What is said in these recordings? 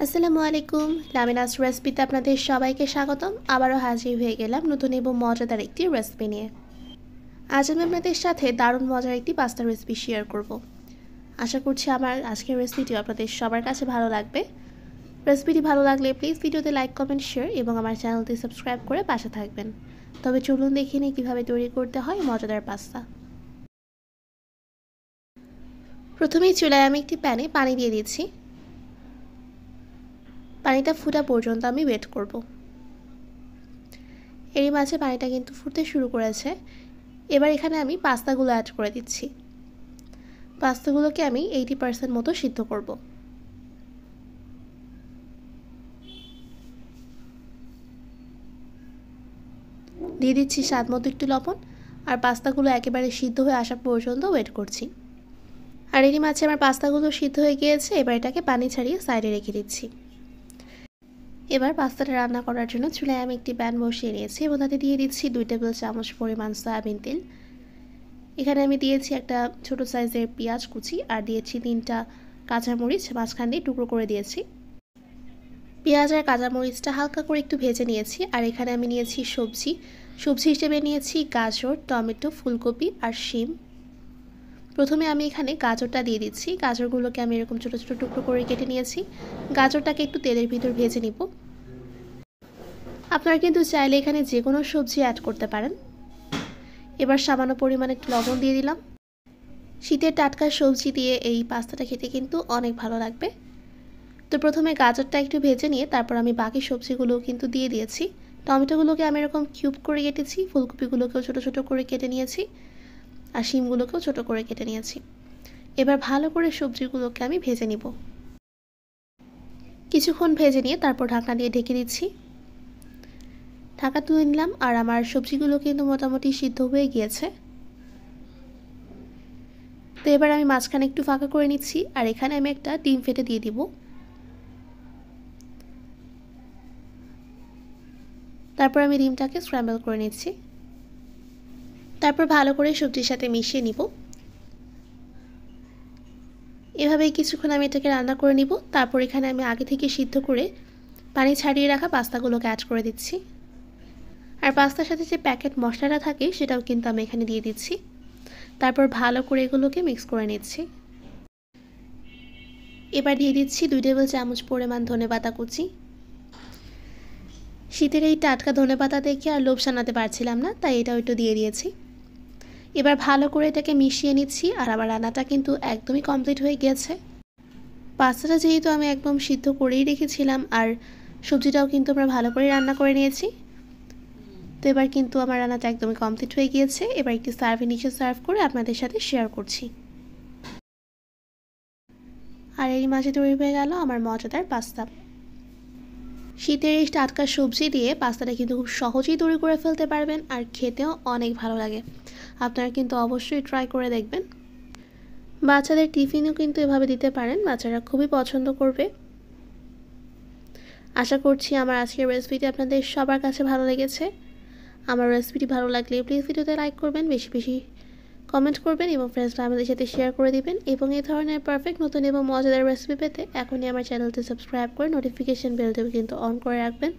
আসসালামু আলাইকুম। লামিনাস রেসিপিতে আপনাদের সবাইকে স্বাগতম। আবারও হাজির হয়ে গেলাম নতুন এবং মজাদার একটি রেসিপি নিয়ে। আজ আমি আপনাদের সাথে দারুণ মজার একটি পাস্তা রেসিপি শেয়ার করব। আশা করছি আমার আজকের রেসিপিটি আপনাদের সবার কাছে ভালো লাগবে। রেসিপিটি ভালো লাগলে প্লিজ ভিডিওতে লাইক, কমেন্ট, শেয়ার এবং আমার চ্যানেলটি সাবস্ক্রাইব করে পাশে থাকবেন। তবে চলুন দেখে নিই কীভাবে তৈরি করতে হয় মজাদার পাস্তা। প্রথমেই চুলায় আমি একটি প্যানে পানি দিয়ে দিচ্ছি। পানিটা ফুটা পর্যন্ত আমি ওয়েট করব। এরই মাঝে পানিটা কিন্তু ফুটতে শুরু করেছে। এবার এখানে আমি পাস্তাগুলো অ্যাড করে দিচ্ছি। পাস্তাগুলোকে আমি 80% মতো সিদ্ধ করব। দিয়ে দিচ্ছি স্বাদ মতো একটু লবণ, আর পাস্তাগুলো একেবারে সিদ্ধ হয়ে আসা পর্যন্ত ওয়েট করছি। আর এরই মাঝে আমার পাস্তাগুলো সিদ্ধ হয়ে গিয়েছে। এবার এটাকে পানি ছাড়িয়ে সাইডে রেখে দিচ্ছি। এবার পাস্তাটা রান্না করার জন্য চুলায় আমি একটি প্যান বসিয়ে নিয়েছি এবং তাতে দিয়ে দিচ্ছি 2 টেবিল চামচ পরিমাণ সয়াবিন তেল। এখানে আমি দিয়েছি একটা ছোট সাইজের পেঁয়াজ কুচি, আর দিয়েছি 3টা কাঁচামরিচ মাঝখান দিয়ে টুকরো করে দিয়েছি। পেঁয়াজ আর কাঁচামরিচটা হালকা করে একটু ভেজে নিয়েছি। আর এখানে আমি নিয়েছি সবজি হিসেবে নিয়েছি গাজর, টমেটো, ফুলকপি আর শিম। প্রথমে আমি এখানে গাজরটা দিয়ে দিচ্ছি। গাজরগুলোকে আমি এরকম ছোটো ছোটো টুকরো করে কেটে নিয়েছি। গাজরটাকে একটু তেলের ভিতর ভেজে নিব। আপনারা কিন্তু চাইলে এখানে যে কোনো সবজি অ্যাড করতে পারেন। এবার সামান্য পরিমাণে একটু লবণ দিয়ে দিলাম। শীতের টাটকা সবজি দিয়ে এই পাস্তাটা খেতে কিন্তু অনেক ভালো লাগবে। তো প্রথমে গাজরটা একটু ভেজে নিয়ে তারপর আমি বাকি সবজিগুলোও কিন্তু দিয়ে দিয়েছি। টমেটোগুলোকে আমি এরকম কিউব করে কেটেছি, ফুলকপিগুলোকেও ছোটো ছোটো করে কেটে নিয়েছি, আর শিমগুলোকেও ছোটো করে কেটে নিয়েছি। এবার ভালো করে সবজিগুলোকে আমি ভেজে নিব। কিছুক্ষণ ভেজে নিয়ে তারপর ঢাকনা দিয়ে ঢেকে দিচ্ছি। ঢাকা তুলে নিলাম, আর আমার সবজিগুলো কিন্তু মোটামুটি সিদ্ধ হয়ে গিয়েছে। তো এবার আমি মাঝখানে একটু ফাঁকা করে নিচ্ছি, আর এখানে আমি একটা ডিম ফেটে দিয়ে দিব। তারপর আমি ডিমটাকে স্ক্র্যাম্বল করে নিচ্ছি। তারপর ভালো করে সবজির সাথে মিশিয়ে নিব। এভাবেই কিছুক্ষণ আমি এটাকে রান্না করে নিব। তারপর এখানে আমি আগে থেকে সিদ্ধ করে পানি ছাড়িয়ে রাখা পাস্তাগুলোকে অ্যাড করে দিচ্ছি। আর পাস্তার সাথে যে প্যাকেট মশলাটা থাকে সেটাও কিন্তু আমি এখানে দিয়ে দিচ্ছি। তারপর ভালো করে এগুলোকে মিক্স করে নিচ্ছি। এবার দিয়ে দিচ্ছি 2 টেবিল চামচ পরিমাণ ধনেপাতা কুচি। শীতের এই টাটকা ধনেপাতা দেখে আর লোভ সামলাতে পারছিলাম না, তাই এটাও একটু দিয়ে দিয়েছি। এবার ভালো করে এটাকে মিশিয়ে নিচ্ছি। আর আমার রান্নাটা কিন্তু একদমই কমপ্লিট হয়ে গিয়েছে। পাস্তাটা যেহেতু আমি একদম সিদ্ধ করেই রেখেছিলাম, আর সবজিটাও কিন্তু আমরা ভালো করে রান্না করে নিয়েছি, তো এবার কিন্তু আমার রান্নাটা একদমই কমপ্লিট হয়ে গিয়েছে। এবার একটি সার্ভিং ডিশে সার্ভ করে আপনাদের সাথে শেয়ার করছি। আর এরই মাঝে তৈরি হয়ে গেল আমার মজাদার পাস্তা। শীতের এই টাটকা সবজি দিয়ে পাস্তাটা কিন্তু খুব সহজেই তৈরি করে ফেলতে পারবেন, আর খেতেও অনেক ভালো লাগে। আপনারা কিন্তু অবশ্যই ট্রাই করে দেখবেন। বাচ্চাদের টিফিনও কিন্তু এভাবে দিতে পারেন, বাচ্চারা খুবই পছন্দ করবে। আশা করছি আমার আজকের রেসিপিটি আপনাদের সবার কাছে ভালো লেগেছে। আমার রেসিপিটি ভালো লাগলে প্লিজ ভিডিওতে লাইক করবেন, বেশি বেশি কমেন্ট করবেন এবং ফ্রেন্ডস ফ্যামিলির সাথে শেয়ার করে দিবেন। এবং এই ধরনের পারফেক্ট নতুন এবং মজাদার রেসিপি পেতে এখনই আমার চ্যানেলটি সাবস্ক্রাইব করে নোটিফিকেশান বেলটাও কিন্তু অন করে রাখবেন।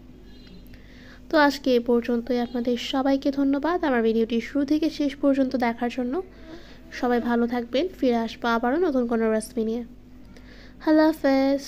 তো আজকে এই পর্যন্তই। আপনাদের সবাইকে ধন্যবাদ আমার ভিডিওটি শুরু থেকে শেষ পর্যন্ত দেখার জন্য। সবাই ভালো থাকবেন। ফিরে আসবো আবারও নতুন কোনো রেসিপি নিয়ে। আল্লাহ হাফেজ।